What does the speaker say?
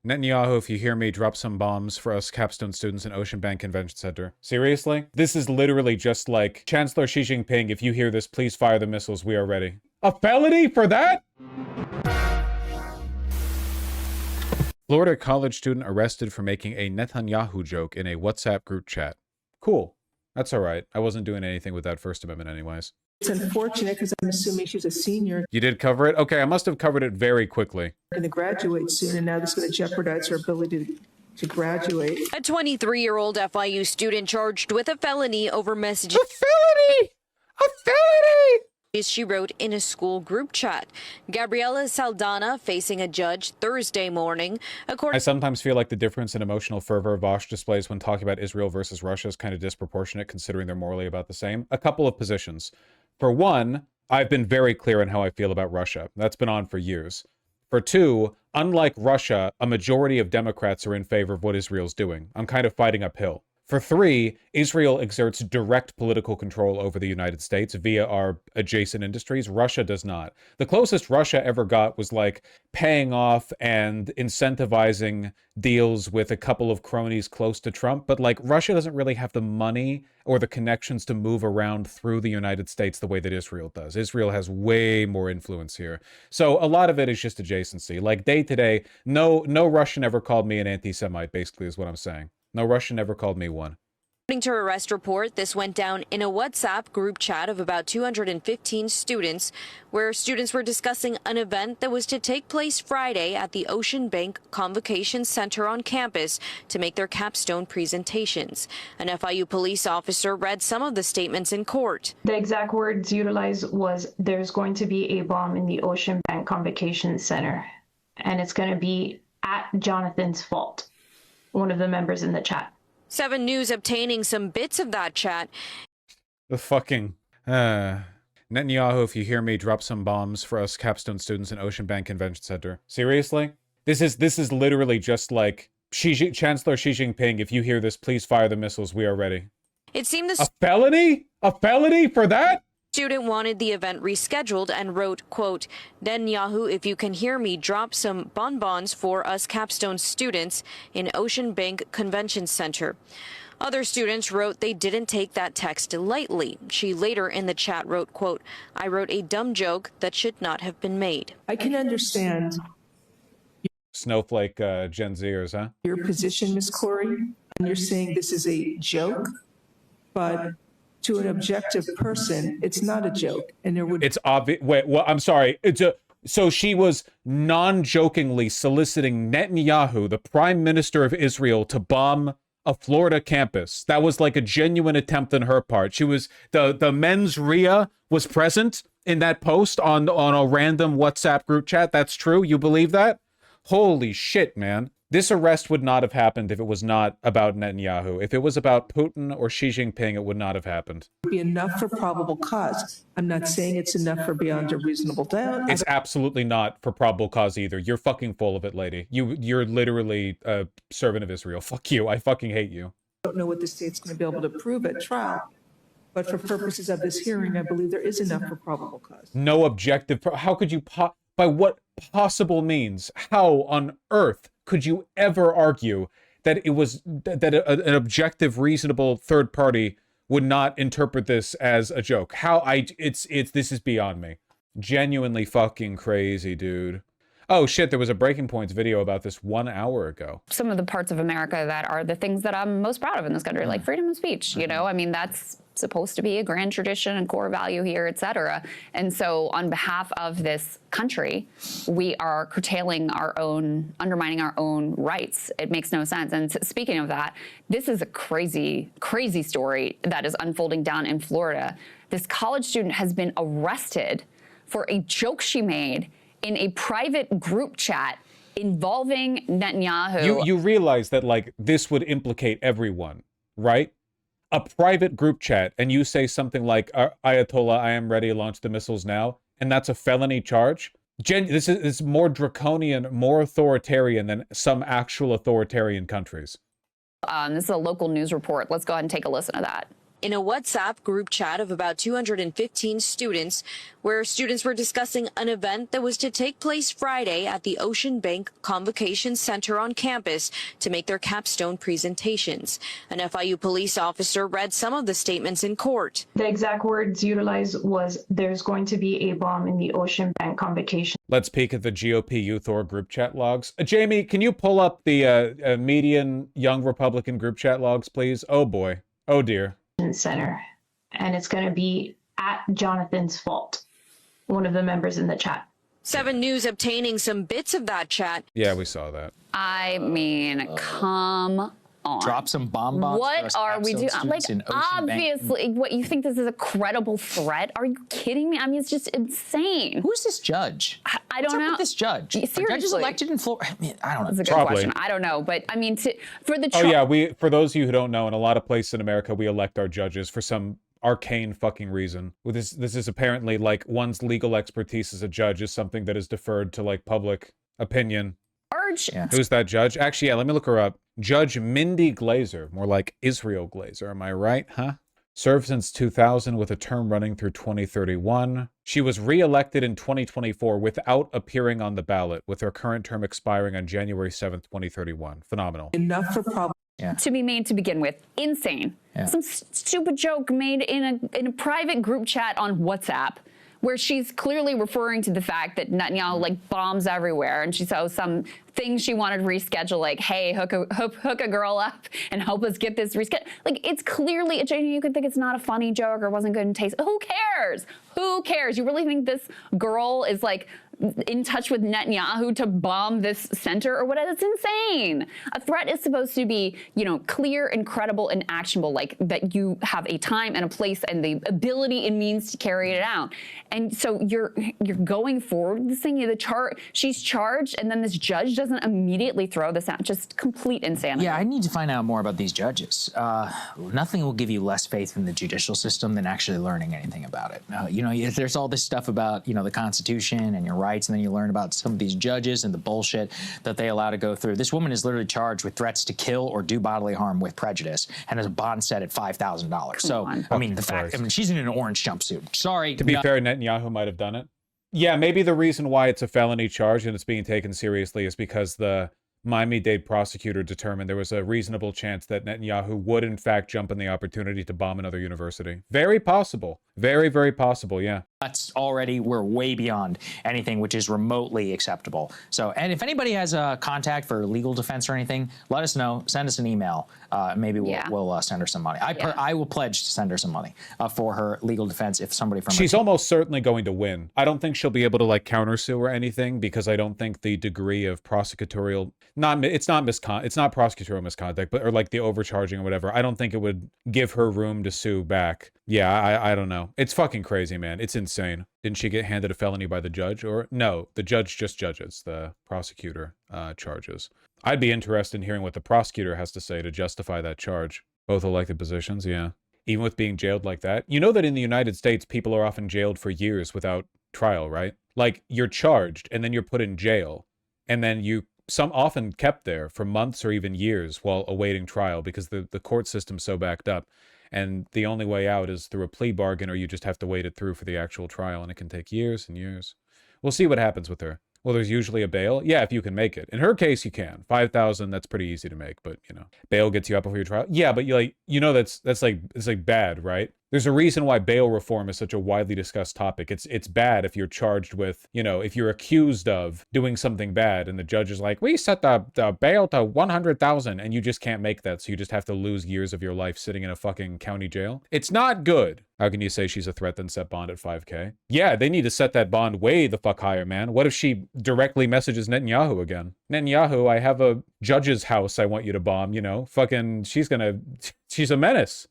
Netanyahu, if you hear me, drop some bombs for us capstone students in Ocean Bank Convention Center. Seriously? This is literally just like, Chancellor Xi Jinping, if you hear this, please fire the missiles. We are ready. A felony for that? Florida college student arrested for making a Netanyahu joke in a WhatsApp group chat. Cool. That's all right. I wasn't doing anything with that First Amendment anyways. It's unfortunate because I'm assuming she's a senior. You did cover it? Okay, I must have covered it very quickly. Going to graduate soon, and now this is going to jeopardize her ability to graduate. A 23-year-old FIU student charged with a felony over messages. A felony! A felony! She wrote in a school group chat. Gabriela Saldana facing a judge Thursday morning. I sometimes feel like the difference in emotional fervor Vosh displays when talking about Israel versus Russia is kind of disproportionate, considering they're morally about the same. A couple of positions. For one, I've been very clear on how I feel about Russia. That's been on for years. For two, unlike Russia, a majority of Democrats are in favor of what Israel's doing. I'm kind of fighting uphill. For three, Israel exerts direct political control over the United States via our adjacent industries. Russia does not. The closest Russia ever got was like paying off and incentivizing deals with a couple of cronies close to Trump. But like Russia doesn't really have the money or the connections to move around through the United States the way that Israel does. Israel has way more influence here. So a lot of it is just adjacency. Like day to day, no Russian ever called me an anti-Semite, basically is what I'm saying. No Russian ever called me one. According to arrest report, this went down in a WhatsApp group chat of about 215 students, where students were discussing an event that was to take place Friday at the Ocean Bank Convocation Center on campus to make their capstone presentations. An FIU police officer read some of the statements in court. The exact words utilized was, "There's going to be a bomb in the Ocean Bank Convocation Center, and it's going to be at Jonathan's fault," one of the members in the chat. 7 News obtaining some bits of that chat. The fucking... Netanyahu, if you hear me, drop some bombs for us capstone students in Ocean Bank Convention Center. Seriously? This is literally just like, Chancellor Xi Jinping, if you hear this, please fire the missiles. We are ready. It seemed A felony? A felony for that? Student wanted the event rescheduled and wrote, quote, "Netanyahu, if you can hear me, drop some bonbons for us capstone students in Ocean Bank Convention Center." Other students wrote they didn't take that text lightly. She later in the chat wrote, quote, "I wrote a dumb joke that should not have been made." I can understand Snowflake Gen Zers, huh? your position, Ms. Corey, and you're saying this is a joke, but to an objective person, it's not a joke, and there would... It's obvious. Wait, well, I'm sorry. So she was non-jokingly soliciting Netanyahu, the prime minister of Israel, to bomb a Florida campus. That was like a genuine attempt on her part. She was, the mens rea was present in that post on a random WhatsApp group chat. That's true? You believe that? Holy shit, man. This arrest would not have happened if it was not about Netanyahu. If it was about Putin or Xi Jinping, it would not have happened. be enough for probable cause. I'm not saying it's enough for beyond a reasonable doubt. It's absolutely not for probable cause either. You're fucking full of it, lady. You're literally a servant of Israel. Fuck you. I fucking hate you. I don't know what the state's going to be able to prove at trial, but for purposes of this hearing, I believe there is enough for probable cause. No objective. How could you, by what possible means, how on earth could you ever argue that it was, that an objective, reasonable third party would not interpret this as a joke? This is beyond me. Genuinely fucking crazy, dude. Oh shit, there was a Breaking Points video about this 1 hour ago. Some of the parts of America that are the things that I'm most proud of in this country, like freedom of speech, you know? I mean, that's supposed to be a grand tradition and core value here, et cetera. And so on behalf of this country, we are curtailing our own, undermining our own rights. It makes no sense. And speaking of that, this is a crazy, crazy story that is unfolding down in Florida. This college student has been arrested for a joke she made in a private group chat involving Netanyahu. You realize that, like, this would implicate everyone, right? A private group chat, and you say something like, Ayatollah, I am ready to launch the missiles now, and that's a felony charge? This is more draconian, more authoritarian than some actual authoritarian countries. This is a local news report. Let's go ahead and take a listen to that. in a WhatsApp group chat of about 215 students, where students were discussing an event that was to take place Friday at the Ocean Bank Convocation Center on campus to make their capstone presentations. An FIU police officer read some of the statements in court. The exact words utilized was, "There's going to be a bomb in the Ocean Bank Convocation." Let's peek at the GOP Youth Or group chat logs. Jamie, can you pull up the median young Republican group chat logs, please? Oh boy. Oh dear. Center, and it's going to be at Jonathan's fault, one of the members in the chat. 7 News obtaining some bits of that chat. Yeah, we saw that. I mean, come on. Drop some bombs. What are we doing? Like, obviously, what, you think this is a credible threat? Are you kidding me? I mean, it's just insane. Who's this judge? I don't What's know. up with this judge? Seriously. Are judges elected in Florida? I mean, I don't know. That's a good Probably. question. I don't know, but I mean, for the Oh yeah, for those of you who don't know, in a lot of places in America, we elect our judges for some arcane fucking reason. Well, this is apparently like one's legal expertise as a judge is something that is deferred to like public opinion. Yeah. Who's that judge? Actually, yeah, let me look her up. Judge Mindy Glazer, more like Israel Glazer. Am I right? Huh? Served since 2000 with a term running through 2031. She was re-elected in 2024 without appearing on the ballot, with her current term expiring on January 7th, 2031. Phenomenal. Enough for problem. to be made to begin with. Insane. Yeah. Some stupid joke made in a private group chat on WhatsApp, where she's clearly referring to the fact that Netanyahu like bombs everywhere, and she saw some things she wanted to reschedule, like, hey, hook a girl up and help us get this rescheduled. Like, it's clearly a joke. You could think it's not a funny joke or wasn't good in taste. Who cares? Who cares? You really think this girl is like in touch with Netanyahu to bomb this center or whatever? It's insane. A threat is supposed to be, you know, clear and credible and actionable, like that you have a time and a place and the ability and means to carry it out. And so you're going forward with this thing. She's charged, and then this judge doesn't immediately throw this out. Just complete insanity. Yeah, I need to find out more about these judges. Nothing will give you less faith in the judicial system than actually learning anything about it. You know, there's all this stuff about, you know, the Constitution and your rights, and then you learn about some of these judges and the bullshit that they allow to go through. This woman is literally charged with threats to kill or do bodily harm with prejudice, and has a bond set at $5,000. So, I mean, she's in an orange jumpsuit. Sorry. To be fair, Netanyahu might have done it. Yeah, maybe the reason why it's a felony charge and it's being taken seriously is because the Miami-Dade prosecutor determined there was a reasonable chance that Netanyahu would in fact jump on the opportunity to bomb another university. Very possible. Very, very possible, yeah. That's already, we're way beyond anything which is remotely acceptable. So, and if anybody has a contact for legal defense or anything, let us know. Send us an email. Maybe we'll send her some money. I will pledge to send her some money for her legal defense if somebody from She's almost certainly going to win. I don't think she'll be able to like countersue or anything, because I don't think the degree of prosecutorial, it's not prosecutorial misconduct, but or like the overcharging or whatever. I don't think it would give her room to sue back. Yeah, I don't know. It's fucking crazy, man. It's insane. Didn't she get handed a felony by the judge? Or no, the judge just judges. The prosecutor charges. I'd be interested in hearing what the prosecutor has to say to justify that charge. Both elected positions, yeah. Even with being jailed like that. You know that in the United States, people are often jailed for years without trial, right? Like, you're charged, and then you're put in jail. And then some often kept there for months or even years while awaiting trial, because the court system's so backed up. And the only way out is through a plea bargain, or you just have to wait it through for the actual trial, and it can take years and years. We'll see what happens with her. Well, there's usually a bail. Yeah, if you can make it. In her case, you can. 5,000, that's pretty easy to make, but you know, bail gets you up before your trial. Yeah, but that's like bad, right? There's a reason why bail reform is such a widely discussed topic. It's bad if you're charged with, you know, if you're accused of doing something bad and the judge is like, we set the bail to 100,000, and you just can't make that, so you just have to lose years of your life sitting in a fucking county jail. It's not good. How can you say she's a threat then set bond at 5K? Yeah, they need to set that bond way the fuck higher, man. What if she directly messages Netanyahu again? Netanyahu, I have a judge's house I want you to bomb, you know? Fucking, she's a menace.